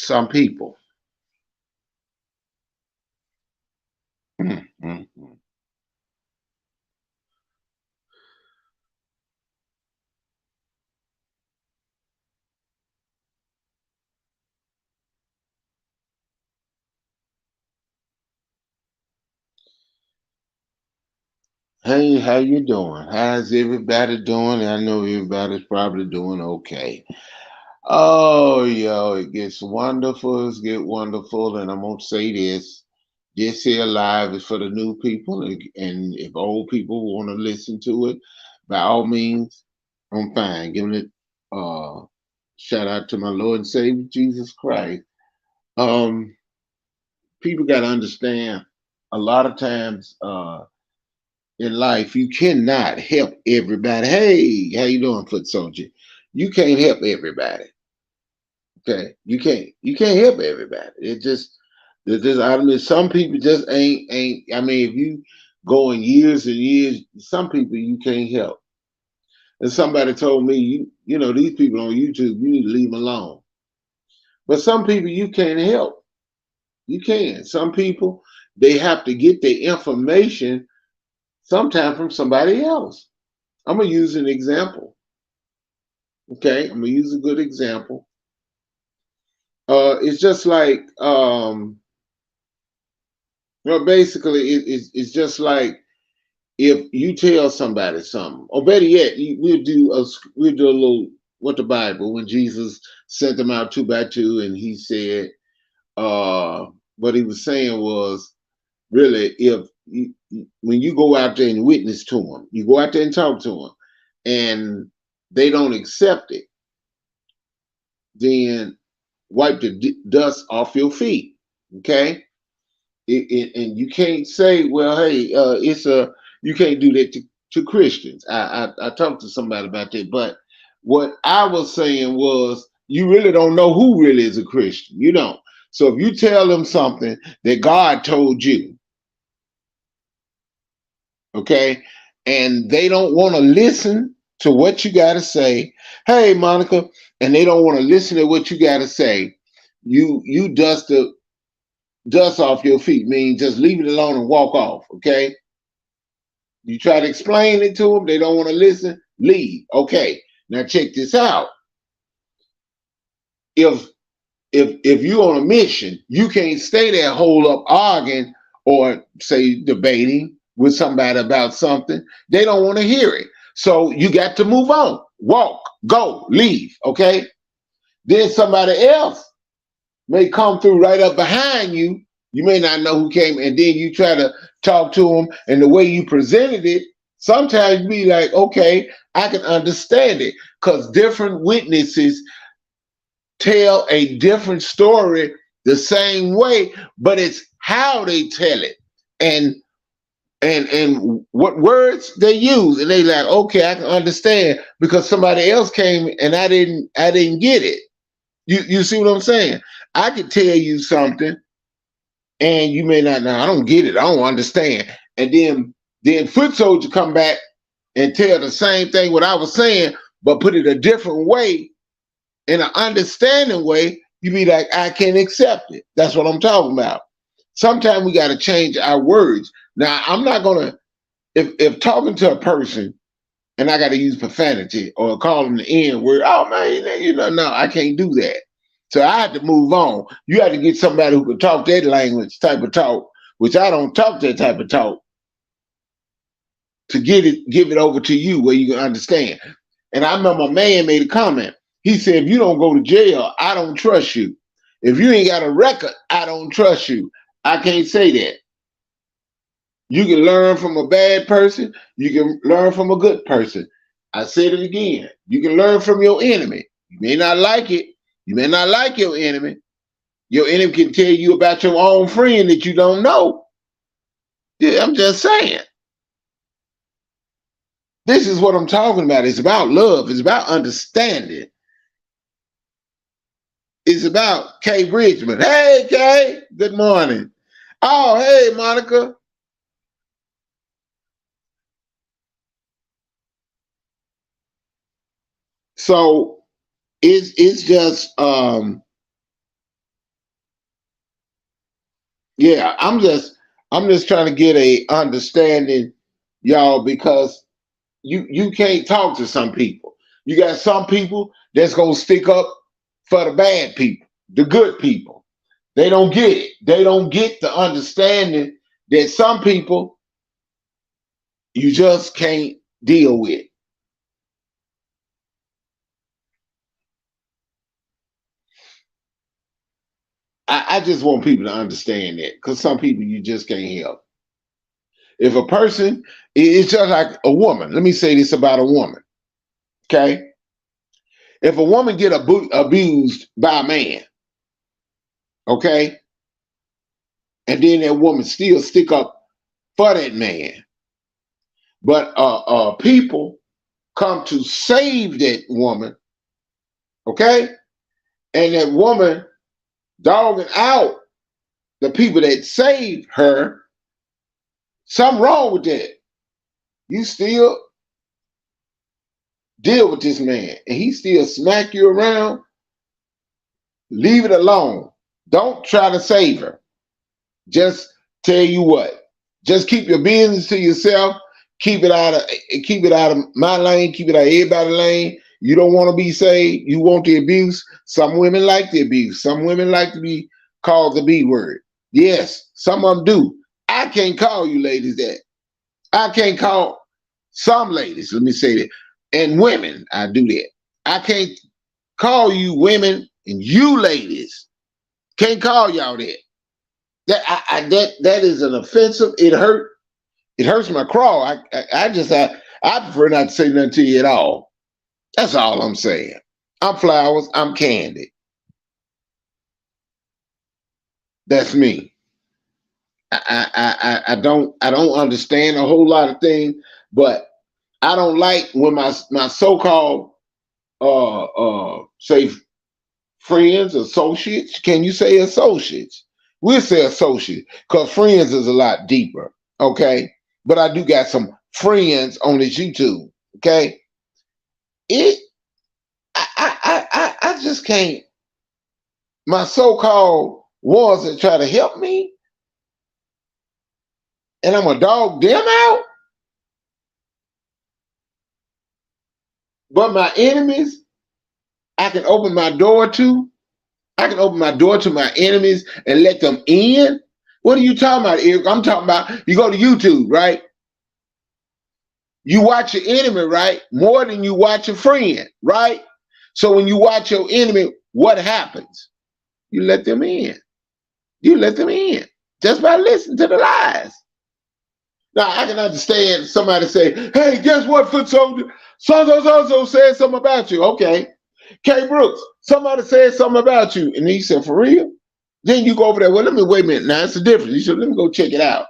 some people. Mm, mm, mm. Hey, how you doing? How's everybody doing? I know everybody's probably doing okay. Oh, yo, it gets wonderful. It's get wonderful, and I'm gonna say this: this here live is for the new people, and if old people want to listen to it, by all means, I'm fine. Giving it shout out to my Lord and Savior Jesus Christ. Um, People got to understand. A lot of times, in life, you cannot help everybody. Hey, how you doing, foot soldier? You can't help everybody. Okay, you can't help everybody. I mean, some people just ain't. I mean, if you going years and years, some people you can't help. And somebody told me, you know, these people on YouTube, you need to leave them alone. But some people you can't help. You can. Some people they have to get their information sometime from somebody else. I'm gonna use an example. Okay, I'm gonna use a good example. It's just like well, basically, it's just like if you tell somebody something, or better yet, we'll do a little what the Bible when Jesus sent them out two by two, and he said, what he was saying was really when you go out there and witness to them, you go out there and talk to them, and they don't accept it, then wipe the dust off your feet. Okay, and you can't say, well, hey, you can't do that to Christians. I talked to somebody about that, but what I was saying was, you really don't know who really is a Christian. You don't. So if you tell them something that God told you, okay, and they don't want to listen to what you got to say, hey, Monica, and they don't want to listen to what you got to say, you dust off your feet, means just leave it alone and walk off. Okay, you try to explain it to them, they don't want to listen, leave. Okay, now check this out. If you're on a mission, you can't stay there hold up arguing or say debating with somebody about something. They don't want to hear it. So you got to move on. Walk, go, leave. Okay. Then somebody else may come through right up behind you. You may not know who came, and then you try to talk to them, and the way you presented it, sometimes be like, okay, I can understand it, because different witnesses tell a different story the same way, but it's how they tell it, and what words they use, and they like, okay, I can understand because somebody else came and I didn't get it. You see what I'm saying? I could tell you something and you may not know. I don't get it. I don't understand. And then foot soldier come back and tell the same thing what I was saying, but put it a different way, in an understanding way. You be like, I can't accept it. That's what I'm talking about. Sometimes we got to change our words. Now, I'm not gonna, if talking to a person and I got to use profanity or call them the N word, oh man, no, I can't do that. So I had to move on. You had to get somebody who could talk that language type of talk, which I don't talk that type of talk, to give it over to you where you can understand. And I remember a man made a comment. He said, if you don't go to jail, I don't trust you. If you ain't got a record, I don't trust you. I can't say that. You can learn from a bad person. You can learn from a good person. I said it again. You can learn from your enemy. You may not like it. You may not like your enemy. Your enemy can tell you about your own friend that you don't know. Yeah, I'm just saying. This is what I'm talking about. It's about love. It's about understanding. It's about Kay Bridgman. Hey, Kay. Good morning. Oh, hey, Monica. So it's just Yeah, I'm just trying to get a understanding, y'all, because you can't talk to some people. You got some people that's gonna stick up for the bad people, the good people. They don't get it. They don't get the understanding that some people you just can't deal with. I just want people to understand that because some people you just can't help. If a person, it's just like a woman. Let me say this about a woman. Okay, if a woman get abused by a man, okay, and then that woman still stick up for that man, but people come to save that woman, okay, and that woman dogging out the people that saved her, something wrong with that. You still deal with this man, and he still smack you around. Leave it alone. Don't try to save her. Just tell you what. Just keep your business to yourself. Keep it out of my lane. Keep it out of everybody's lane. You don't want to be saved. You want the abuse. Some women like the abuse. Some women like to be called the B word. Yes, some of them do. I can't call you ladies that. I can't call some ladies. Let me say that. And women, I do that. I can't call you women and you ladies. Can't call y'all that. That is an offensive. It hurt. It hurts my craw. I prefer not to say nothing to you at all. That's all I'm saying. I'm Flowers. I'm Candy. That's me. I don't understand a whole lot of things, but I don't like when my so-called say friends, associates. Can you say associates? We'll say associates because friends is a lot deeper. Okay, but I do got some friends on this YouTube. Okay, it I just can't. My so-called ones that try to help me, and I'm a dog them out. But my enemies, I can open my door to. I can open my door to my enemies and let them in. What are you talking about, Eric? I'm talking about you go to YouTube, right? You watch your enemy, right? More than you watch a friend, right? So when you watch your enemy, what happens? You let them in. You let them in just by listening to the lies. Now I can understand somebody say, "Hey, guess what, foot soldier? So said something about you." Okay, K Brooks, somebody said something about you, and he said, "For real?" Then you go over there. Well, let me wait a minute. Now it's a difference. You said, "Let me go check it out."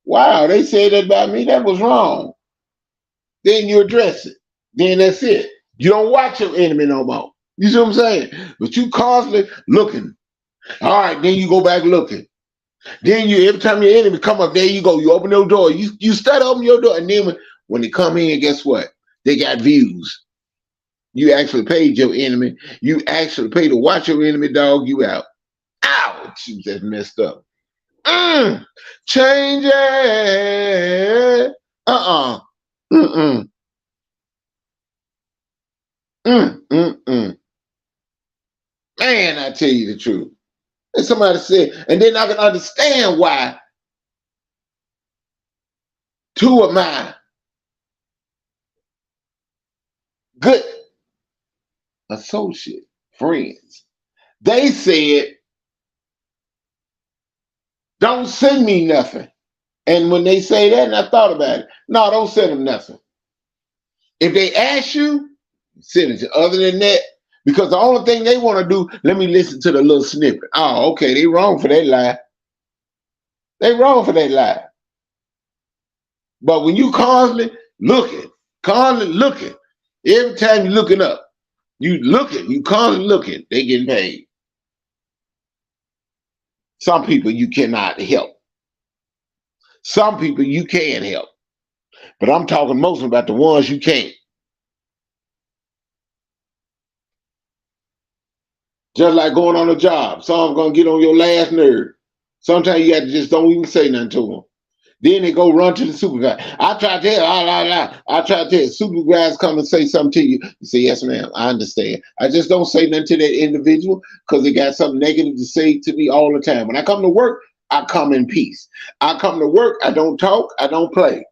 Wow, they said that about me. That was wrong. Then you address it. Then that's it. You don't watch your enemy no more. You see what I'm saying? But you constantly looking. All right, then you go back looking. Then you every time your enemy come up, there you go. You open your door. You start open your door, and then when they come in, guess what? They got views. You actually paid your enemy. You actually paid to watch your enemy dog you out. Ouch! You just messed up. Change it. Uh-uh. Mm-mm. Mm-mm. Man, I tell you the truth. And somebody said, and then I can understand why two of my good associate friends, they said, don't send me nothing. And when they say that, and I thought about it, no, don't send them nothing. If they ask you, send it to. Other than that, because the only thing they want to do, let me listen to the little snippet. Oh, okay, they wrong for that lie. They wrong for that lie. But when you constantly looking, every time you're looking up, you constantly looking, they getting paid. Some people you cannot help. Some people you can help. But I'm talking mostly about the ones you can't. Just like going on a job. Someone's gonna get on your last nerve. Sometimes you got to just don't even say nothing to them. Then they go run to the supervisor. I try to tell, I try to tell. Supervisors come and say something to you. You say, yes, ma'am, I understand. I just don't say nothing to that individual because they got something negative to say to me all the time. When I come to work, I come in peace. I come to work, I don't talk, I don't play.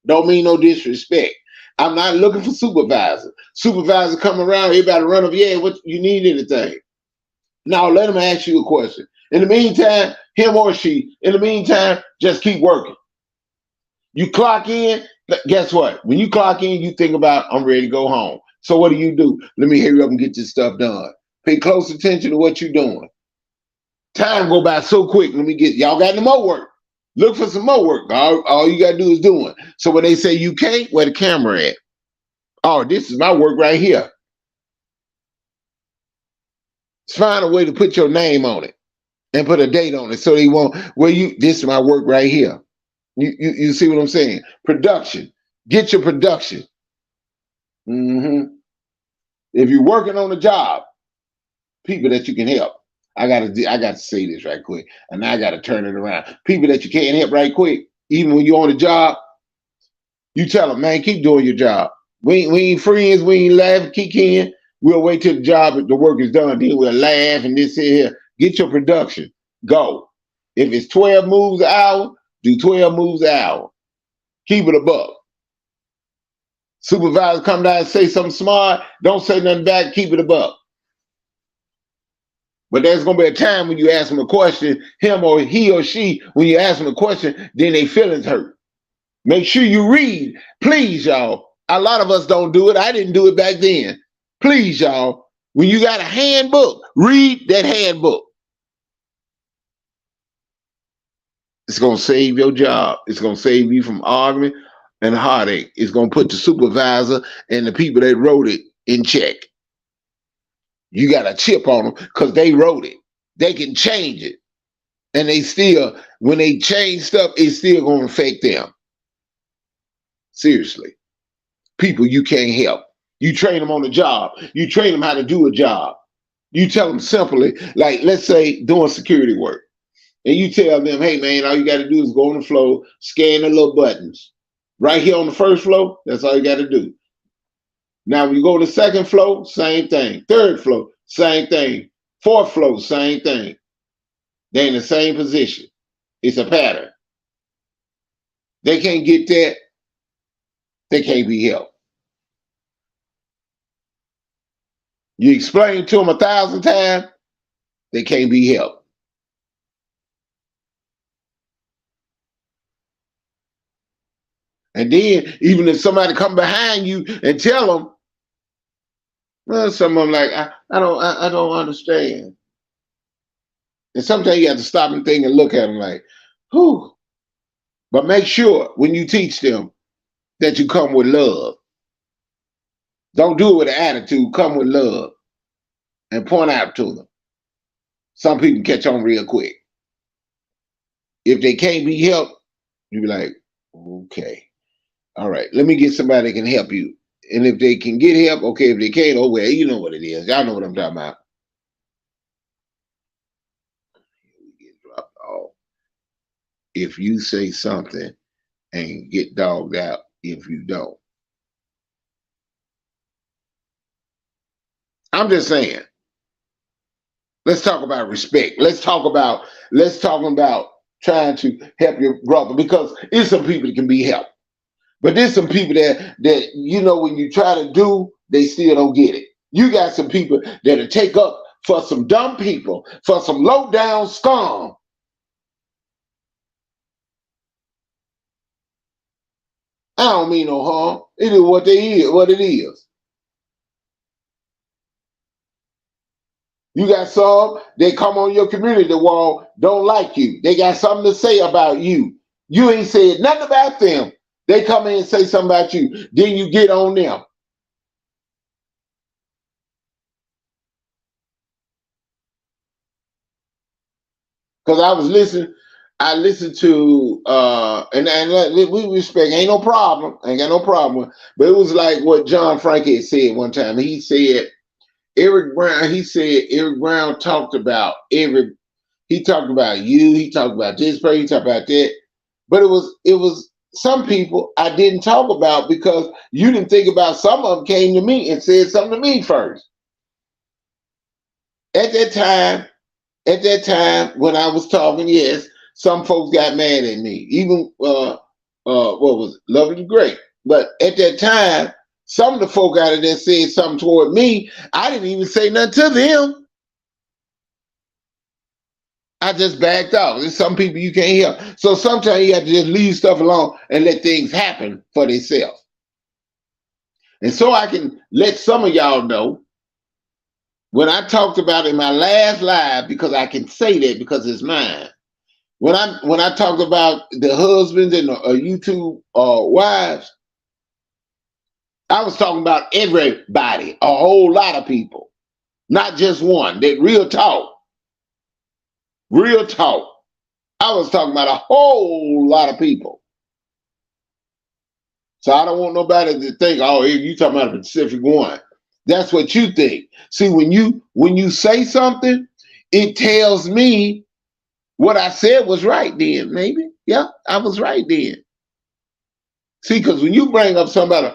Don't mean no disrespect. I'm not looking for supervisor. Supervisor come around, everybody run up, yeah, what you need anything. Now let him ask you a question. In the meantime, him or she, in the meantime, just keep working. You clock in, guess what? When you clock in, you think about, I'm ready to go home. So what do? Let me hurry up and get this stuff done. Pay close attention to what you're doing. Time go by so quick. Let me get, y'all got any more work? Look for some more work. All you got to do is doing. So when they say you can't, where the camera at? Oh, this is my work right here. Find a way to put your name on it and put a date on it so they won't, this is my work right here. You see what I'm saying? Production. Get your production. If you're working on a job, people that you can help. I got to say this right quick, and I got to turn it around. People that you can't help right quick, even when you're on the job, you tell them, man, keep doing your job. We ain't friends, we ain't laughing, kicking. We'll wait till the work is done, then we'll laugh and this here. Get your production. Go. If it's 12 moves an hour, do 12 moves an hour. Keep it above. Supervisor come down and say something smart, don't say nothing back, keep it above. But there's going to be a time when you ask them a question, him or he or she, when you ask them a question, then they feelings hurt. Make sure you read. Please, y'all. A lot of us don't do it. I didn't do it back then. Please, y'all. When you got a handbook, read that handbook. It's going to save your job. It's going to save you from argument and heartache. It's going to put the supervisor and the people that wrote it in check. You got a chip on them because they wrote it. They can change it. And they still, when they change stuff, it's still going to affect them. Seriously. People you can't help. You train them on the job. You train them how to do a job. You tell them simply, like, let's say doing security work. And you tell them, hey, man, all you got to do is go on the floor, scan the little buttons. Right here on the first floor, that's all you got to do. Now, when you go to the second floor, same thing. Third floor, same thing. Fourth floor, same thing. They're in the same position. It's a pattern. They can't get that. They can't be helped. You explain to them 1,000 times, they can't be helped. And then, even if somebody come behind you and tell them, well, some of them like, I don't understand. And sometimes you have to stop and think and look at them like, whew. But make sure when you teach them that you come with love. Don't do it with an attitude. Come with love and point out to them. Some people catch on real quick. If they can't be helped, you be like, okay, all right, let me get somebody that can help you. And if they can get help, okay. If they can't, oh well, you know what it is. Y'all know what I'm talking about. Get dropped off. If you say something and get dogged out if you don't. I'm just saying. Let's talk about respect. Let's talk about trying to help your brother, because it's some people that can be helped. But there's some people that you know, when you try to do, they still don't get it. You got some people that'll take up for some dumb people, for some low down scum. I don't mean no harm. It is what it is. You got some, they come on your community wall, don't like you. They got something to say about you. You ain't said nothing about them. They come in and say something about you. Then you get on them. Because I listened to, and we respect, ain't no problem. Ain't got no problem. But it was like what John Frank had said one time. He said, Eric Brown talked about he He talked about you. He talked about this person. He talked about that. But it was some people I didn't talk about because you didn't think about. Some of them came to me and said something to me first. At that time when I was talking, yes, some folks got mad at me. Even what was it? Lovely and Great. But at that time, some of the folk out of there said something toward me. I didn't even say nothing to them. I just backed off. There's some people you can't help. So sometimes you have to just leave stuff alone and let things happen for themselves. And so I can let some of y'all know when I talked about in my last live, because I can say that because it's mine. When I talked about the husbands and the YouTube wives, I was talking about everybody, a whole lot of people, not just one. That real talk, real talk. I was talking about a whole lot of people. So I don't want nobody to think, oh, you talking about a specific one. That's what you think. See, when you say something, it tells me what I said was right then, maybe. Yeah, I was right then. See, because when you bring up somebody,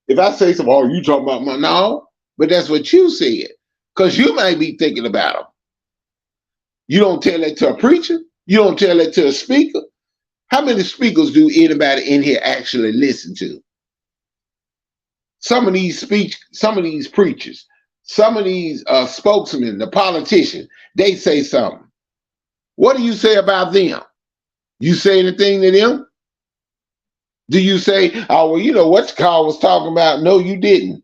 if I say something, oh, you talking about my, no, but that's what you said. Because you might be thinking about them. You don't tell that to a preacher. You don't tell that to a speaker. How many speakers do anybody in here actually listen to? Some of these preachers, some of these spokesmen, the politicians, they say something. What do you say about them? You say anything to them? Do you say, oh, well, you know what Carl was talking about? No, you didn't.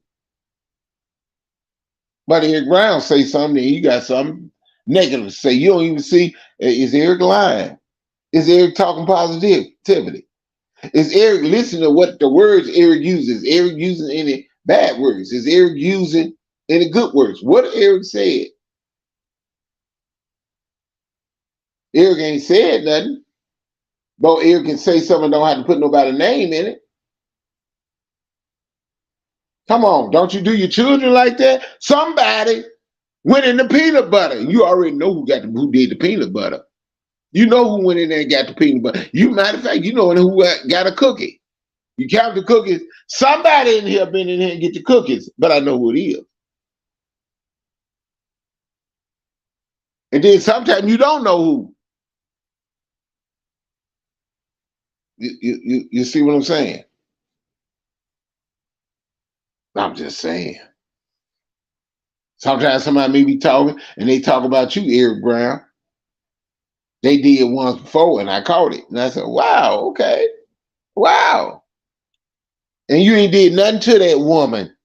But Eric Brown say something, and you got something negative to say. You don't even see, is Eric lying? Is Eric talking positivity? Is Eric listening to what the words Eric uses? Is Eric using any bad words? Is Eric using any good words? What Eric said? Eric ain't said nothing. Though Eric can say something, don't have to put nobody's name in it. Come on, don't you do your children like that? Somebody went in the peanut butter. You already know who did the peanut butter. You know who went in there and got the peanut butter. You, matter of fact, you know who got a cookie. You count the cookies. Somebody in here been in here and get the cookies, but I know who it is. And then sometimes you don't know who. You see what I'm saying? I'm just saying. Sometimes somebody may be talking and they talk about you, Eric Brown. They did once before and I caught it. And I said, wow, okay. Wow. And you ain't did nothing to that woman.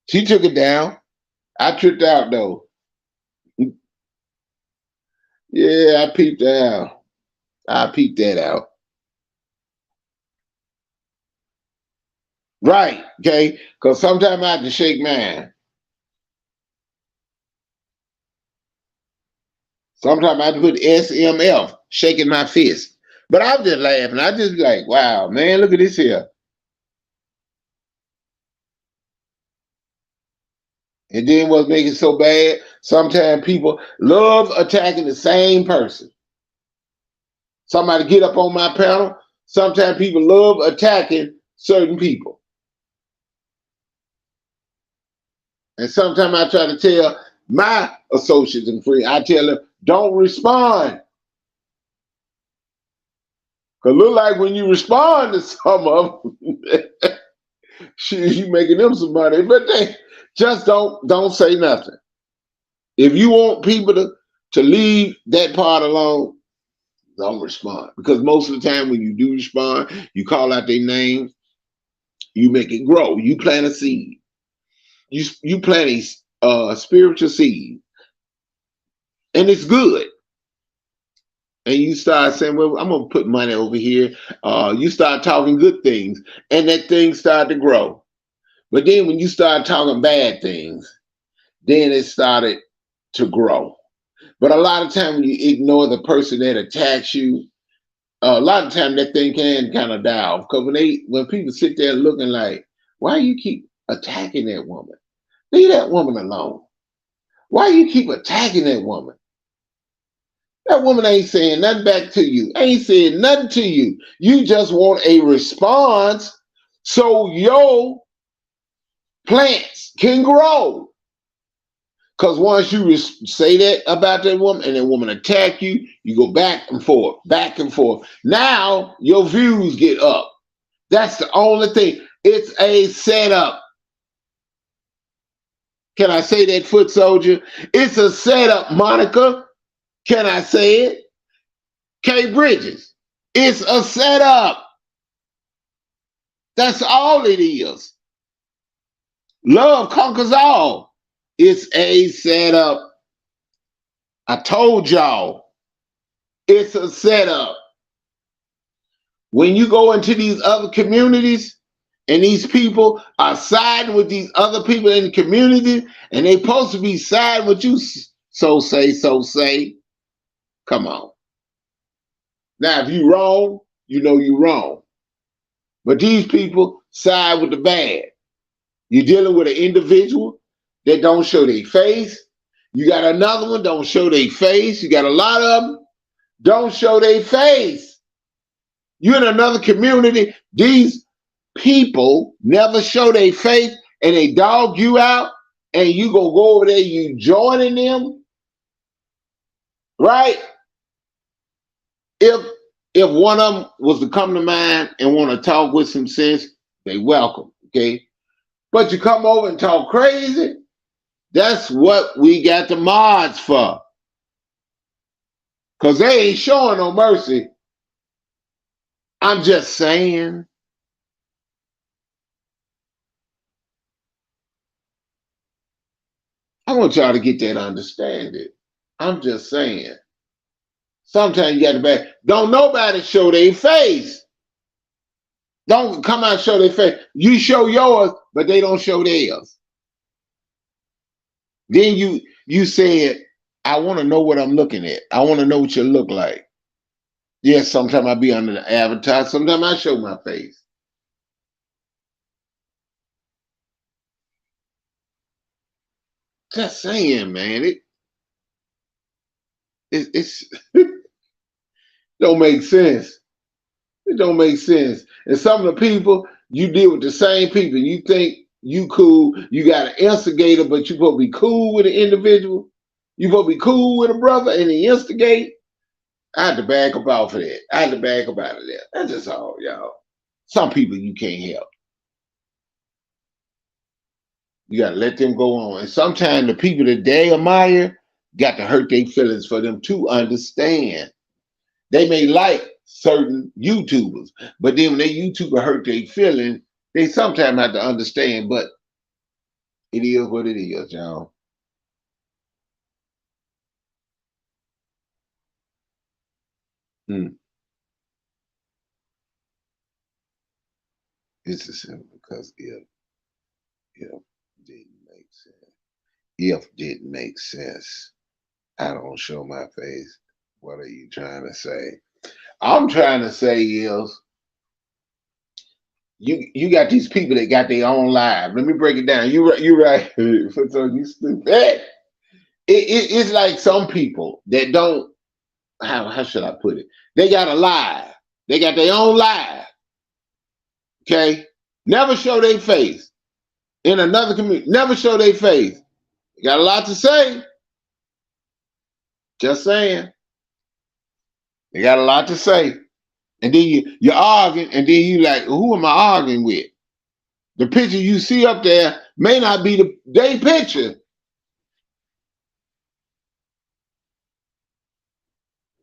She took it down. I tripped out though. Yeah, I peeped out. I peeped that out. Right, okay? Because sometimes I have to shake mine. Sometimes I have to put SMF, shaking my fist. But I was just laughing. I just be like, wow, man, look at this here. And then what's making it so bad, sometimes people love attacking the same person. Somebody get up on my panel, sometimes people love attacking certain people. And sometimes I try to tell my associates and friends, I tell them, don't respond. Because look like when you respond to some of them, you making them some money. But they just don't say nothing. If you want people to leave that part alone, don't respond. Because most of the time when you do respond, you call out their names, you make it grow. You plant a seed. You plant a spiritual seed. And it's good. And you start saying, well, I'm going to put money over here. You start talking good things. And that thing started to grow. But then when you start talking bad things, then it started to grow. But a lot of time when you ignore the person that attacks you, a lot of time that thing can kind of die off. Because when people sit there looking like, why you keep attacking that woman? Leave that woman alone. Why you keep attacking that woman? That woman ain't saying nothing back to you. Ain't saying nothing to you. You just want a response so your plants can grow. Because once you say that about that woman and that woman attack you, you go back and forth, back and forth. Now your views get up. That's the only thing. It's a setup. Can I say that, foot soldier? It's a setup, Monica. Can I say it? K Bridges. It's a setup. That's all it is. Love conquers all. It's a setup. I told y'all. It's a setup. When you go into these other communities and these people are siding with these other people in the community and they supposed to be siding with you, so say. Come on. Now, if you wrong, you know you wrong. But these people side with the bad. You're dealing with an individual that don't show their face. You got another one, don't show their face. You got a lot of them, don't show their face. You're in another community. These people never show their face and they dog you out and you gonna go over there, you joining them, right? If one of them was to come to mind and want to talk with some sense, they welcome, okay? But you come over and talk crazy, that's what we got the mods for. Because they ain't showing no mercy. I'm just saying. I want y'all to get that understanding. I'm just saying. Sometimes you got to back. Don't nobody show their face. Don't come out and show their face. You show yours, but they don't show theirs. Then you said, I want to know what I'm looking at. I want to know what you look like. Yes, sometimes I be under the avatar. Sometimes I show my face. Just saying, man. It's don't make sense. It don't make sense. And some of the people, you deal with the same people. You think you cool. You got an instigator, but you supposed to be cool with an individual. You supposed to be cool with a brother and he instigate. I had to back up off of that. I had to back up out of that. That's just all, y'all. Some people you can't help. You got to let them go on. And sometimes the people that they admire got to hurt their feelings for them to understand. They may like certain YouTubers, but then when they YouTuber hurt their feelings, they sometimes have to understand, but it is what it is, y'all. It's a simple because if didn't make sense. If didn't make sense. I don't show my face. What are you trying to say? I'm trying to say is you got these people that got their own lives. Let me break it down. You right. So you stupid. It's like some people that don't. How should I put it? They got a live. They got their own live. Okay, never show their face in another community. Never show their face. They got a lot to say. Just saying. They got a lot to say. And then you're arguing, and then you like, who am I arguing with? The picture you see up there may not be the day picture.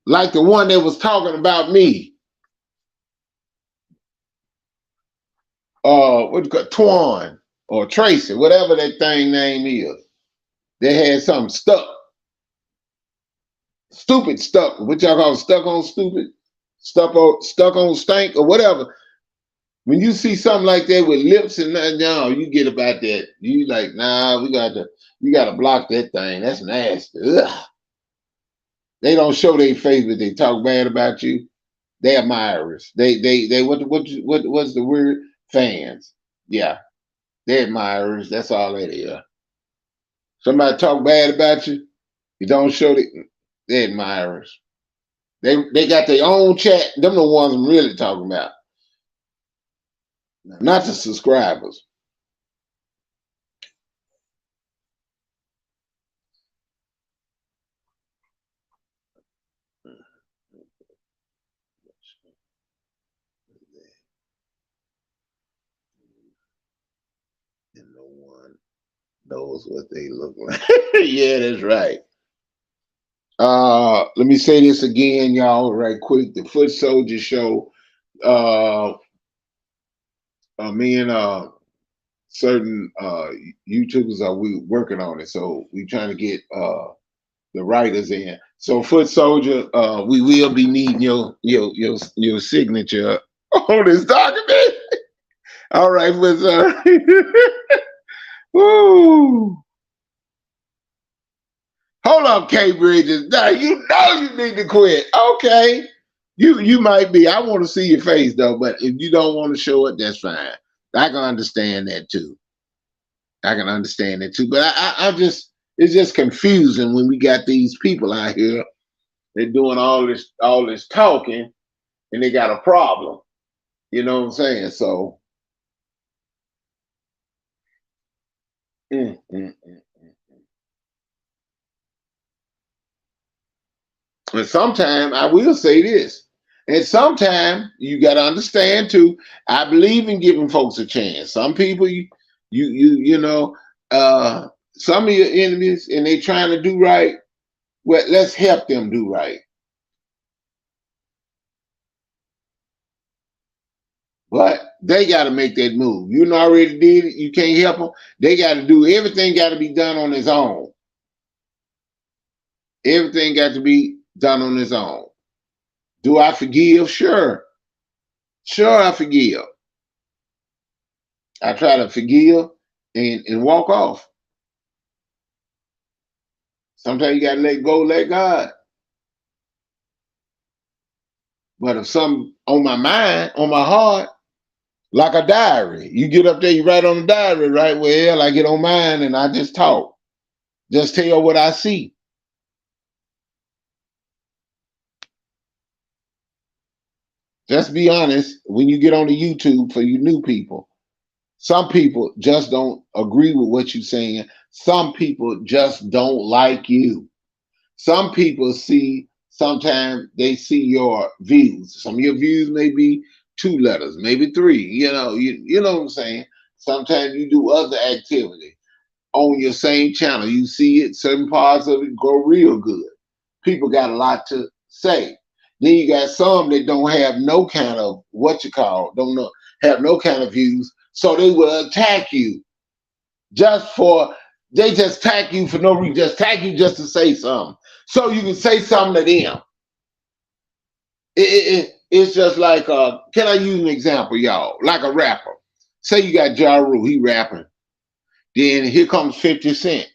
Like the one that was talking about me. What you call Twan or Tracy, whatever that thing name is. They had something stuck. Stupid stuck. What y'all call stuck on stupid? Stuck on stank or whatever. When you see something like that with lips and nothing, you get about that. You like, nah, you gotta block that thing. That's nasty. Ugh. They don't show their face, but they talk bad about you. They admirers. They what's the word? Fans. Yeah. They admirers. That's all that is. Somebody talk bad about you, you don't show the admirers. They got their own chat. Them the ones I'm really talking about, not the subscribers. And no one knows what they look like. Yeah, that's right. Let me say this again, y'all, right quick. The Foot Soldier Show. Uh, Me and certain YouTubers are we working on it, so we trying to get the writers in. So Foot Soldier, we will be needing your signature on this document. All right, Foot Soldier. Woo. Hold up, K Bridges. Now you know you need to quit. Okay. You might be. I want to see your face though, but if you don't want to show it, that's fine. I can understand that too. I can understand it too. But I just it's just confusing when we got these people out here. They're doing all this talking and they got a problem. You know what I'm saying? So mm, mm, mm. And sometimes I will say this. And sometimes you got to understand too. I believe in giving folks a chance. Some people, you know, some of your enemies, and they trying to do right. Well, let's help them do right. But they got to make that move. You already did it. You can't help them. They got to do everything. Got to be done on its own. Everything got to be done on its own. Do I forgive? Sure. Sure, I forgive. I try to forgive and walk off. Sometimes you gotta let go, let God. But if something on my mind, on my heart, like a diary, you get up there, you write on the diary, right? Well, I get on mine and I just talk. Just tell what I see. Just be honest. When you get on the YouTube for you new people, some people just don't agree with what you're saying. Some people just don't like you. Some people sometimes they see your views. Some of your views may be 2 letters, maybe 3. You know what I'm saying? Sometimes you do other activity on your same channel. You see it, certain parts of it go real good. People got a lot to say. Then you got some that don't have no kind of don't know, have no kind of views. So they will attack you they just attack you for no reason, just attack you just to say something. So you can say something to them. It's just like, can I use an example, y'all? Like a rapper. Say you got Ja Rule, he rapping. Then here comes 50 Cent,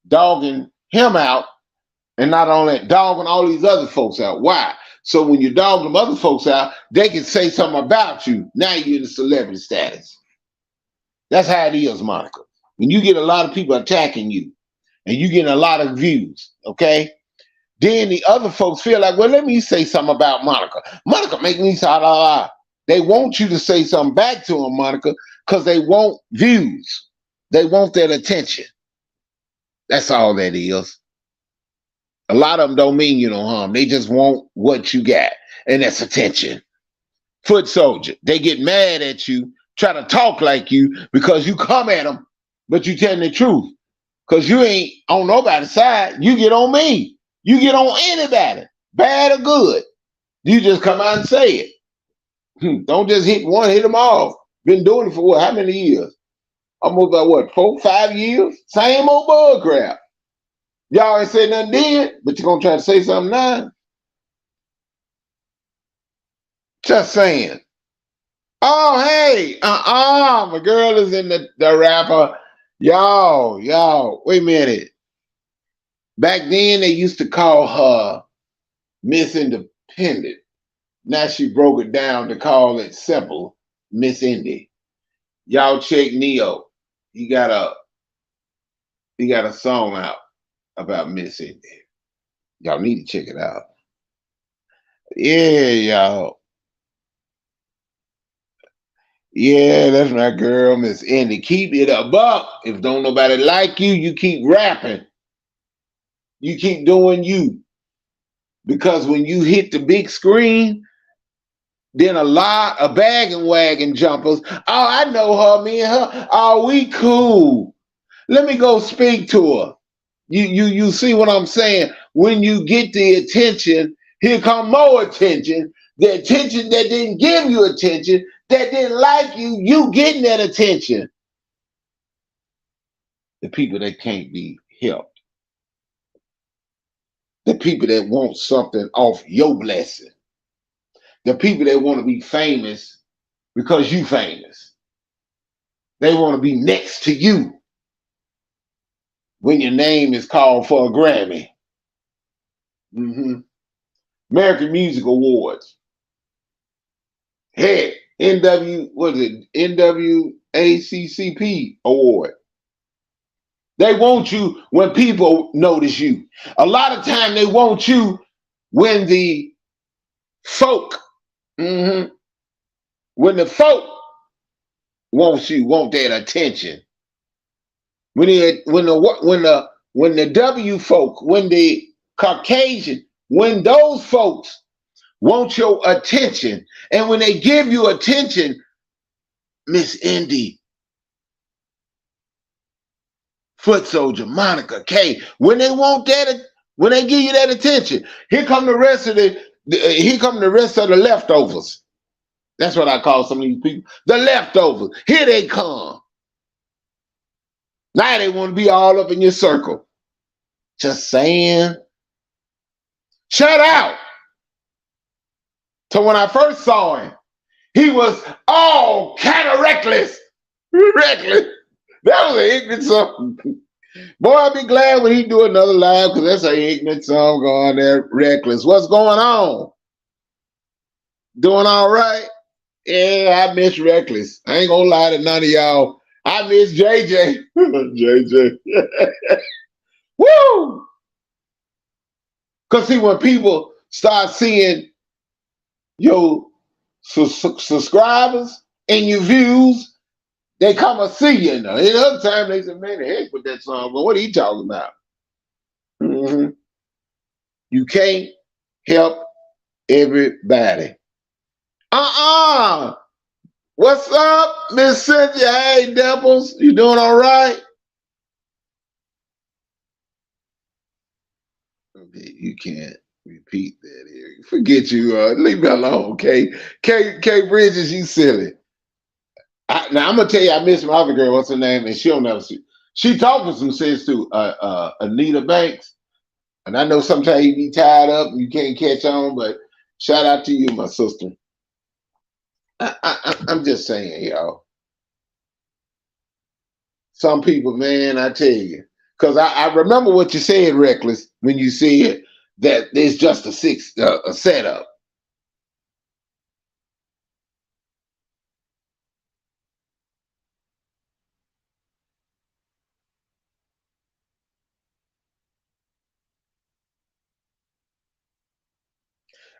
dogging him out, and not only dogging all these other folks out. Why? So when you dog them other folks out, they can say something about you. Now you're in the celebrity status. That's how it is, Monica. When you get a lot of people attacking you, and you get a lot of views, okay? Then the other folks feel like, well, let me say something about Monica. Monica make me say, la, la. They want you to say something back to them, Monica, because they want views. They want that attention. That's all that is. A lot of them don't mean you no harm. They just want what you got, and that's attention. Foot Soldier, they get mad at you, try to talk like you because you come at them, but you telling the truth. Because you ain't on nobody's side. You get on me. You get on anybody, bad or good. You just come out and say it. Don't just hit one, hit them all. Been doing it for what? How many years? Almost about what, 4, 5 years? Same old bug crap. Y'all ain't say nothing then, but you're gonna try to say something now. Just saying. Oh, hey, my girl is in the rapper. Y'all, wait a minute. Back then, they used to call her Miss Independent. Now she broke it down to call it simple, Miss Indy. Y'all check Neo. He got He got a song out about Miss Indy. Y'all need to check it out. Yeah, y'all. Yeah, that's my girl, Miss Indy. Keep it a buck. If don't nobody like you, you keep rapping. You keep doing you. Because when you hit the big screen, then a lot of bagging wagon jumpers. Oh, I know her, me and her. Oh, we cool. Let me go speak to her. You see what I'm saying? When you get the attention, here come more attention. The attention that didn't give you attention, that didn't like you, you getting that attention. The people that can't be helped. The people that want something off your blessing. The people that want to be famous because you famous. They want to be next to you when your name is called for a Grammy. American Music Awards. Heck, NAACP award. They want you when people notice you. A lot of time they want you when the folk, when the folk want that attention. When the W folk, when the Caucasian, when those folks want your attention, and when they give you attention, Miss Indy, Foot Soldier, Monica K, when they want that, when they give you that attention, here come the rest of the leftovers. That's what I call some of these people, the leftovers. Here they come. Now they want to be all up in your circle. Just saying. Shut out. So when I first saw him, he was all kind of reckless. Reckless. That was an ignorant song. Boy, I'd be glad when he do another live, because that's an ignorant song going there. Reckless. What's going on? Doing all right? Yeah, I miss Reckless. I ain't gonna lie to none of y'all. I miss JJ. JJ. Woo! Because see, when people start seeing your subscribers and your views, they come and see you now. And other time they say, man, the heck with that song, but what are you talking about? You can't help everybody. What's up, Miss Cynthia? Hey, Devils, you doing all right? You can't repeat that here. Forget you. Leave me alone, K Bridges, you silly. Now I'm gonna tell you, I miss my other girl. What's her name? And she'll never see. She talked with some sense too. Anita Banks. And I know sometimes you be tied up and you can't catch on, but shout out to you, my sister. I'm just saying, y'all. Some people, man, I tell you, because I remember what you said, Reckless, when you said that there's just a setup.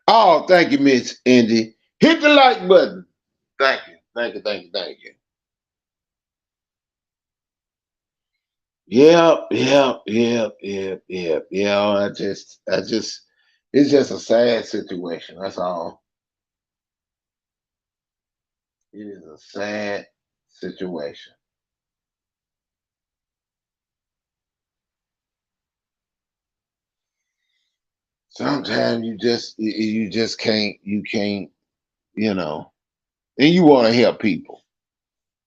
Oh, thank you, Miss Indy. Hit the like button. Thank you. Yeah. It's just a sad situation. That's all. It is a sad situation. Sometimes you just can't, and you want to help people.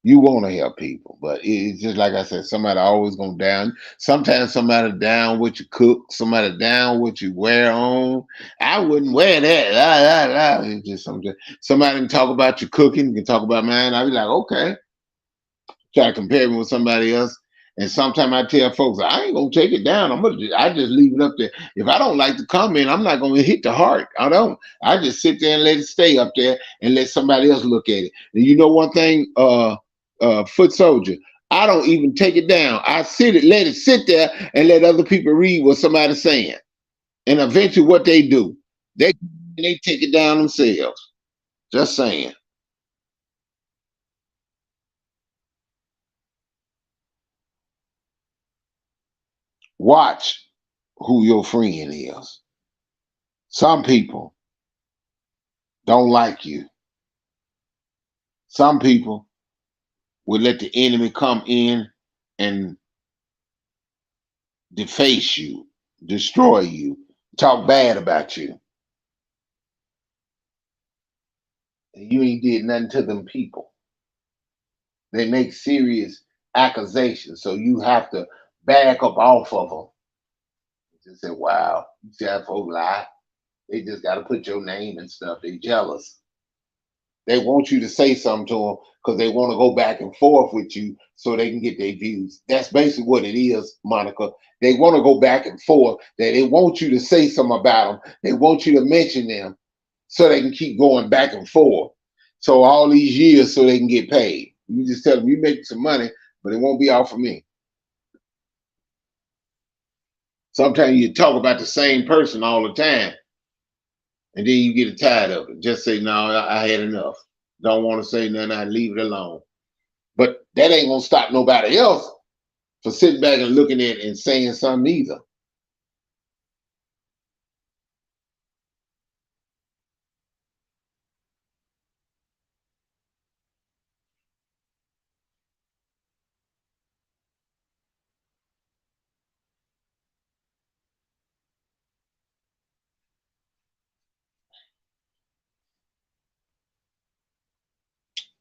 You want to help people, but it's just like I said, somebody always gonna down. Sometimes somebody down what you cook, somebody down what you wear on. I wouldn't wear that. It's just somebody can talk about your cooking, can talk about mine. I'd be like, okay. Try to compare me with somebody else. And sometimes I tell folks, I ain't gonna take it down. I just leave it up there. If I don't like the comment, I'm not gonna hit the heart. I don't. I just sit there and let it stay up there and let somebody else look at it. And you know one thing, Foot Soldier, I don't even take it down. I let it sit there and let other people read what somebody's saying. And eventually what they do, they take it down themselves. Just saying. Watch who your friend is. Some people don't like you. Some people will let the enemy come in and deface you, destroy you, talk bad about you. And you ain't did nothing to them people. They make serious accusations, so you have to back up off of them. Just say, wow, you see how folks lie? They just got to put your name and stuff. They jealous. They want you to say something to them because they want to go back and forth with you so they can get their views. That's basically what it is, Monica. They want to go back and forth. They want you to say something about them. They want you to mention them so they can keep going back and forth. So all these years so they can get paid. You just tell them you make some money, but it won't be all for me. Sometimes you talk about the same person all the time, and then you get tired of it. Just say, no, I had enough. Don't want to say nothing, I leave it alone. But that ain't gonna stop nobody else from sitting back and looking at it and saying something either.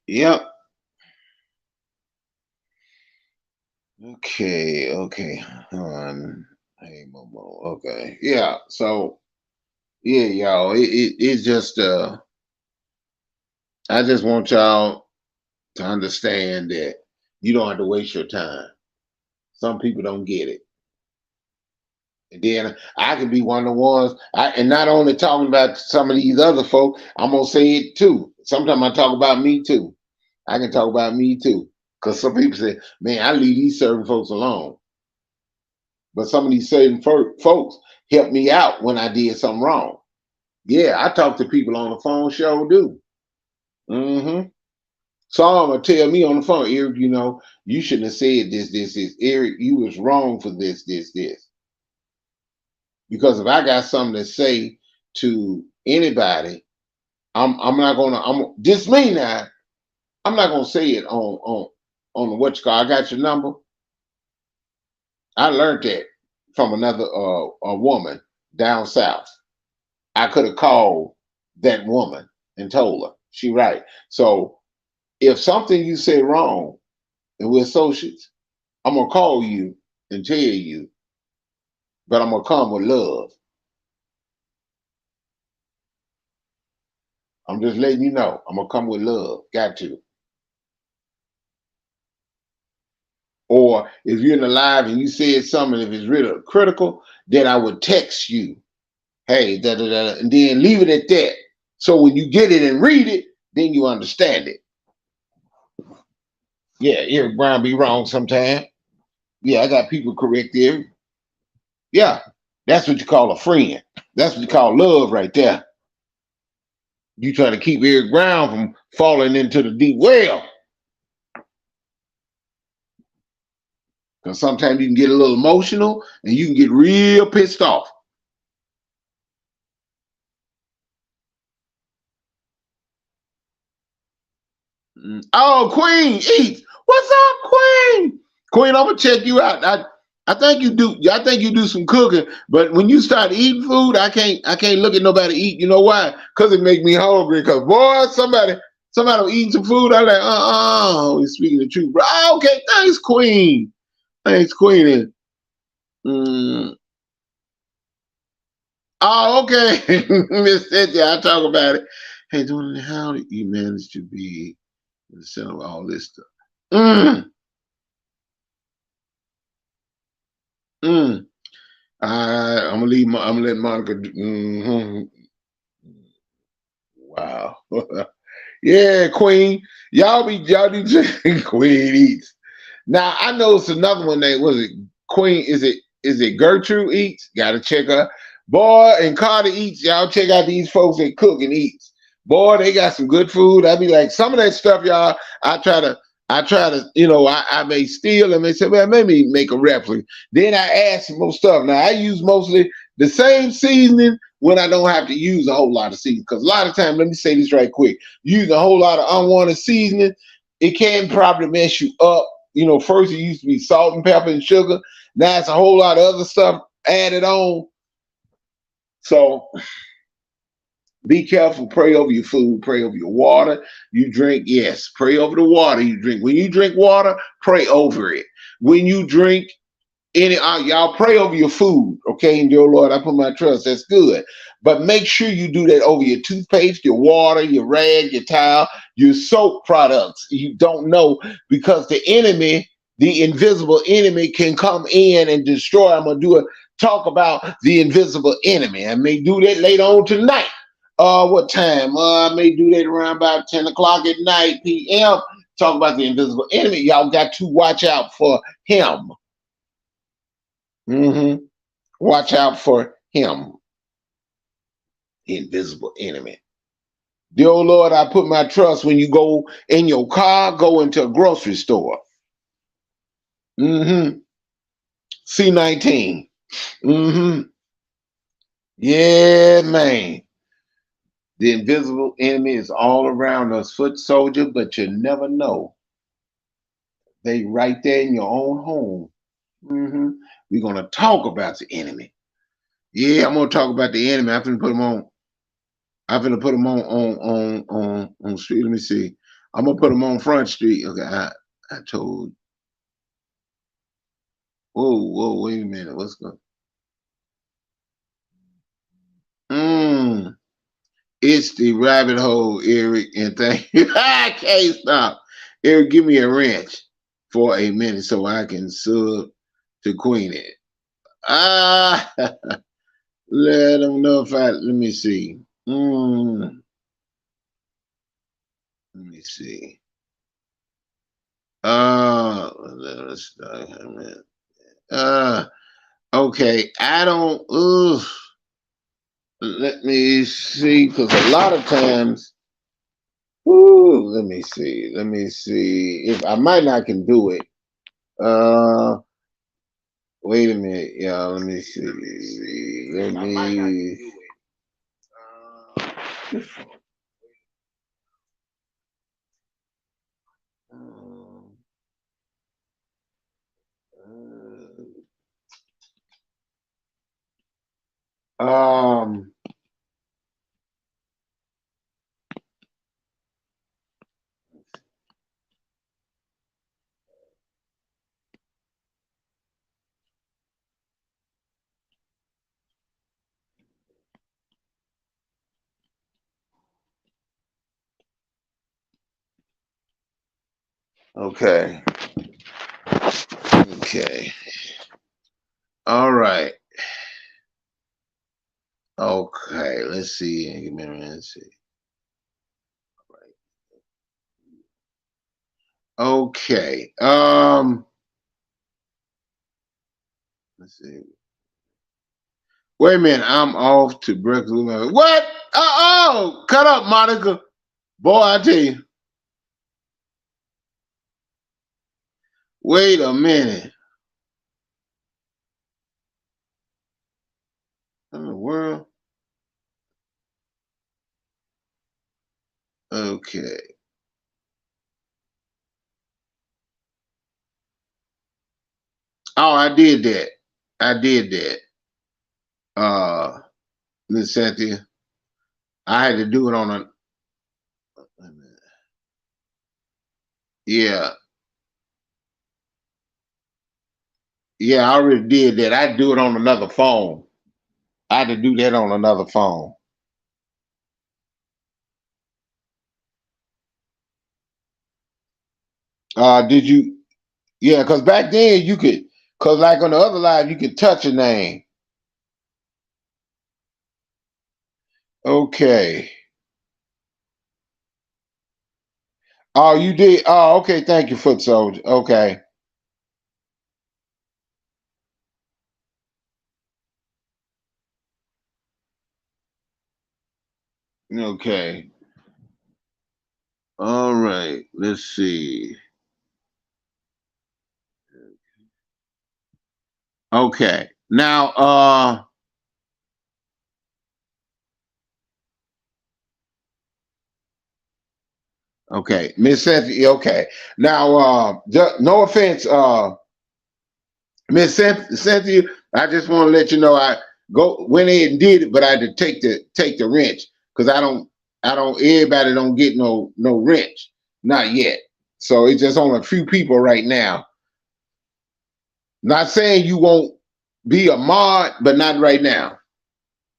Yep. Okay. Hey, Momo. Okay. Yeah. So yeah, y'all. It's just I just want y'all to understand that you don't have to waste your time. Some people don't get it. And then I can be one of the ones, and not only talking about some of these other folk, I'm gonna say it too. Sometimes I talk about me too. I can talk about me too. Because some people say, man, I leave these certain folks alone. But some of these certain folks helped me out when I did something wrong. Yeah, I talk to people on the phone, sure do. Mm-hmm. Some will tell me on the phone, Eric, you shouldn't have said this. Eric, you was wrong for this. Because if I got something to say to anybody, I'm not gonna just me now. I'm not gonna say it on what you call. I got your number. I learned that from another a woman down south. I could have called that woman and told her she right. So if something you say wrong and we're associates, I'm gonna call you and tell you, but I'm gonna come with love. I'm just letting you know. I'm gonna come with love. Got to. Or if you're in the live and you said something, if it's really critical, then I would text you, hey, da da da, and then leave it at that. So when you get it and read it, then you understand it. Yeah, Eric Brown be wrong sometime. Yeah, I got people correct Eric. Yeah, that's what you call a friend. That's what you call love right there. You trying to keep Eric Brown from falling into the deep well. Because sometimes you can get a little emotional and you can get real pissed off. Oh, Queen eats. What's up, Queen? Queen, I'm gonna check you out. I think you do. I think you do some cooking. But when you start eating food, I can't look at nobody eat. You know why? Because it make me hungry. Because boy, somebody eating some food. I'm like, he's speaking the truth. Oh, okay, thanks, Queen. Thanks, Queen. Oh, okay, Miss Cynthia. I talk about it. Hey, doing how did you manage to be in the center of all this stuff? Mm, mm. I'm gonna leave. I'm gonna let Monica. Wow. Yeah, Queen. Y'all do Queen eats. Now I know it's another one that was it Queen. Is it Gertrude Eats? Gotta check her. Boy, and Carter Eats. Y'all check out these folks that cook and eats. Boy, they got some good food. I be like, some of that stuff, y'all. I try to. I may steal and they say, well, let me make a replica. Then I add some more stuff. Now I use mostly the same seasoning when I don't have to use a whole lot of seasoning. Because a lot of times, let me say this right quick, use a whole lot of unwanted seasoning, it can probably mess you up. First it used to be salt and pepper and sugar. Now it's a whole lot of other stuff added on. So be careful. Pray over your food. Pray over your water. You drink, yes. Pray over the water you drink. When you drink water, pray over it. When you drink y'all pray over your food, okay? And dear Lord, I put my trust. That's good. But make sure you do that over your toothpaste, your water, your rag, your towel, your soap products. You don't know because the enemy, the invisible enemy, can come in and destroy. I'm gonna talk about the invisible enemy. I may do that later on tonight. What time? I may do that around about 10 o'clock at night, p.m. Talk about the invisible enemy. Y'all got to watch out for him. Watch out for him, the invisible enemy. Dear Lord, I put my trust when you go in your car, go into a grocery store. C19. Yeah, man. The invisible enemy is all around us, foot soldier, but you never know. They right there in your own home. We're going to talk about the enemy. Yeah, I'm going to talk about the enemy. I'm going to put them on. I'm gonna put them on street. Let me see. I'm gonna put them on Front Street. Okay, I told. Whoa, wait a minute. What's going? It's the rabbit hole, Eric, and thank you. I can't stop. Eric, give me a wrench for a minute so I can sub to Queen it. Let them know if let me see. Let me see. Okay, I don't. Let me see, because a lot of times, let me see. If I might not can do it. Wait a minute, y'all. Let me see. Let me. Okay. All right. Okay. Let's see. Give me a minute. Let's see. Okay. Let's see. Wait a minute. I'm off to breakfast. What? Oh, cut up, Monica. Boy, I tell you. Wait a minute. In the world? Okay. Oh, I did that. Miss Cynthia. I had to do it on a. Yeah. Yeah, I already did that. I do it on another phone. I had to do that on another phone. Did you? Yeah, because back then you could, because like on the other live, you could touch a name. Okay. Oh, you did. Oh, okay. Thank you, Foot Soldier. Okay. Okay. All right. Let's see. Okay. Now, okay, Miss Cynthia. Okay. Now, no offense, Miss Cynthia. I just want to let you know I went ahead and did it, but I had to take the wrench because I don't everybody don't get no wrench, not yet. So it's just on a few people right now. Not saying you won't be a mod, but not right now.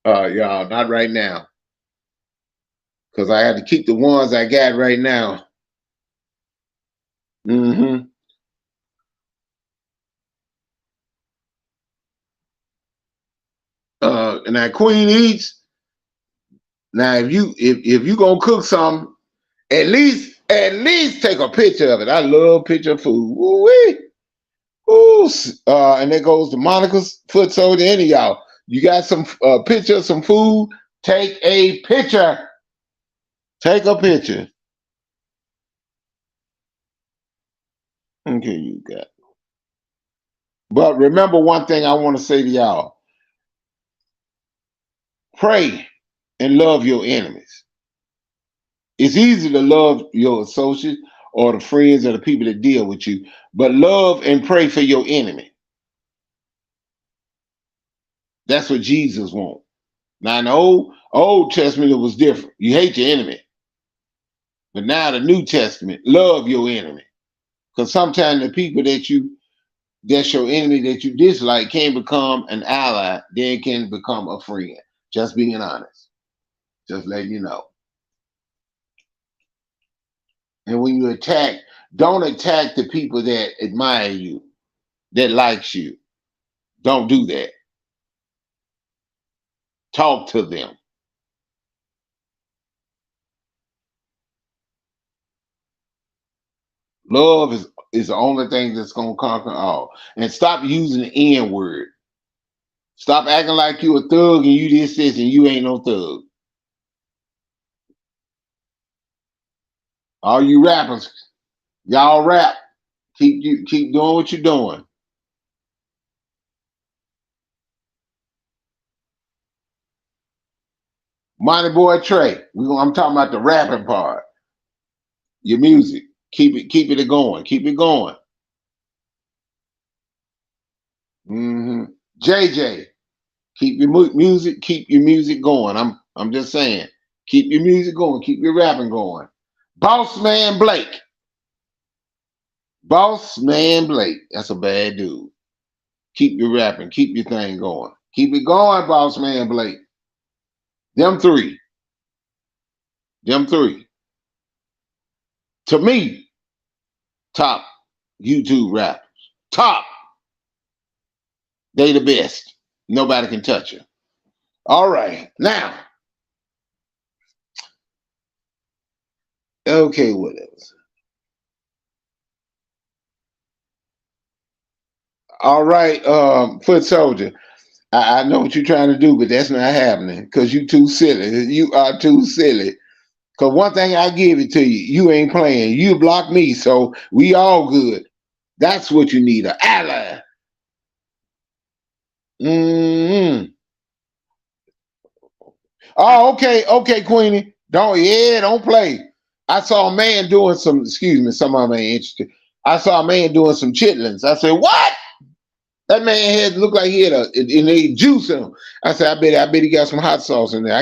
Y'all, not right now. Because I had to keep the ones I got right now. Mm-hmm. And that Queen Eats. Now, if you gonna cook something, at least take a picture of it. I love picture of food. Woo-wee. Ooh, and there goes to Monica's foot soldier. Any of y'all, you got some picture of some food? Take a picture. Take a picture. Okay, you got. But remember one thing I want to say to y'all: pray and love your enemies. It's easy to love your associates or the friends or the people that deal with you, but love and pray for your enemy. That's what Jesus wants. Now in the old Testament it was different. You hate your enemy. But now the New Testament, love your enemy. Because sometimes the people that's your enemy that you dislike can become an ally, then can become a friend. Just being honest. Just letting you know. And when you attack, don't attack the people that admire you, that likes you. Don't do that. Talk to them. Love is the only thing that's gonna conquer all. And stop using the N word. Stop acting like you a thug and you this and you ain't no thug. All you rappers, y'all rap. Keep doing what you're doing. Monty Boy Trey. I'm talking about the rapping part. Your music. Keep it going. Keep it going. hmm JJ. Keep your music going. I'm just saying. Keep your music going. Keep your rapping going. Boss Man Blake. Boss Man Blake. That's a bad dude. Keep your rapping. Keep your thing going. Keep it going, Boss Man Blake. Them three. Them three. To me, top YouTube rappers. Top. They the best. Nobody can touch you. All right. Now, okay, what else? All right, foot soldier. I know what you're trying to do, but that's not happening because you too silly. You are too silly. Because one thing I give it to you, you ain't playing. You block me, so we all good. That's what you need, an ally. Mm-hmm. Oh, okay, Queenie. Don't play. I saw a man doing some, excuse me, some of them ain't interested. I saw a man doing some chitlins. I said, what? That man had looked like he had and they juice in him. I said, I bet he got some hot sauce in there.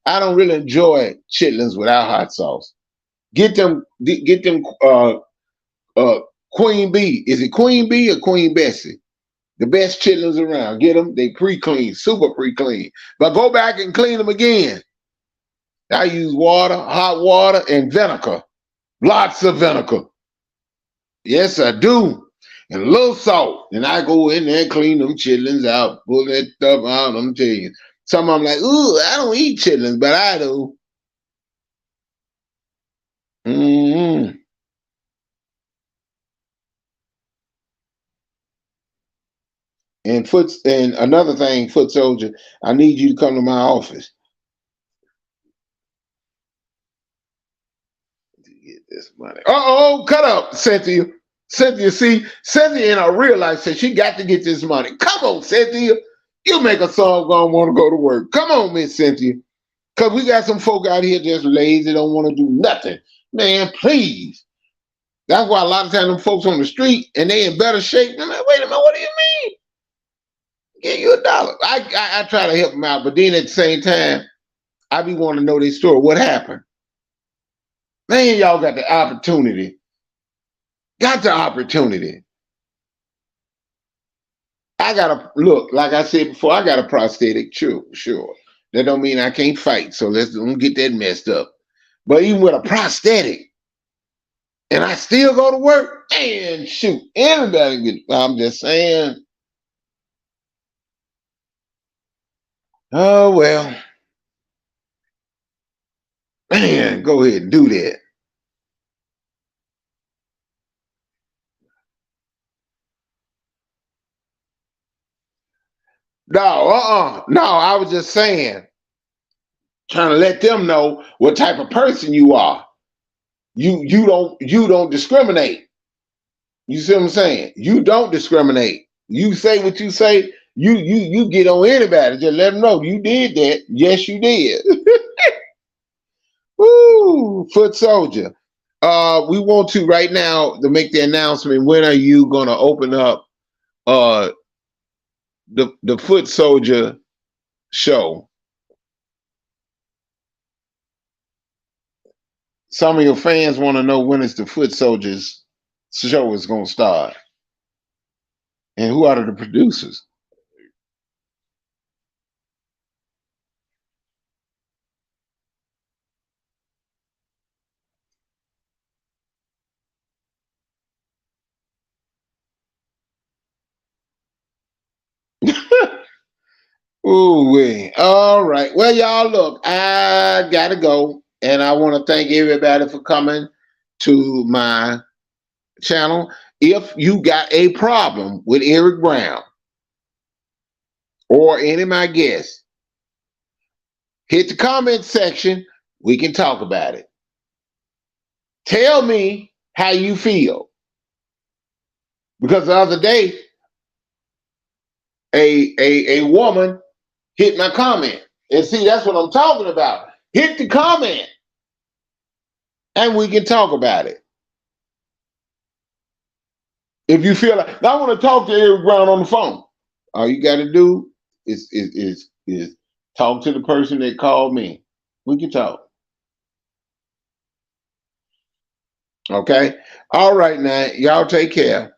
I don't really enjoy chitlins without hot sauce. Get them Queen Bee. Is it Queen Bee or Queen Bessie? The best chitlins around. Get them. They pre-clean, super pre-clean. But go back and clean them again. I use water, hot water, and vinegar. Lots of vinegar. Yes, I do. And a little salt. And I go in there, clean them chitlins out, pull that stuff out. I'm telling you. Some of them like, ooh, I don't eat chitlins, but I do. hmm And another thing, foot soldier, I need you to come to my office. Get this money. Uh-oh, cut up, Cynthia. Cynthia, see, Cynthia in her real life said she got to get this money. Come on, Cynthia. You make a song gonna want to go to work. Come on, Miss Cynthia. Because we got some folk out here just lazy, don't want to do nothing. Man, please. That's why a lot of times them folks on the street and they in better shape. I'm like, wait a minute, what do you mean? Give you $1. I try to help them out, but then at the same time, I be wanting to know their story. What happened? Man, y'all got the opportunity. Got the opportunity. I got a look, like I said before, I got a prosthetic, sure. That don't mean I can't fight, so don't get that messed up. But even with a prosthetic, and I still go to work, and shoot, anybody get, I'm just saying. Oh well. Man, go ahead and do that. No, I was just saying, trying to let them know what type of person you are. You don't discriminate. You see what I'm saying? You don't discriminate. You say what you say. You get on anybody. Just let them know you did that. Yes, you did. Woo, foot soldier. We want to right now to make the announcement. When are you going to open up the foot soldier show? Some of your fans want to know when is the foot soldiers show is going to start, and who are the producers? Ooh, wee. All right. Well, y'all, look, I gotta go, and I want to thank everybody for coming to my channel. If you got a problem with Eric Brown or any of my guests, hit the comment section. We can talk about it. Tell me how you feel, because the other day, a woman hit my comment. And see, that's what I'm talking about. Hit the comment and we can talk about it. If you feel like, now I want to talk to Eric Brown on the phone. All you got to do is talk to the person that called me. We can talk. Okay. All right, now y'all take care.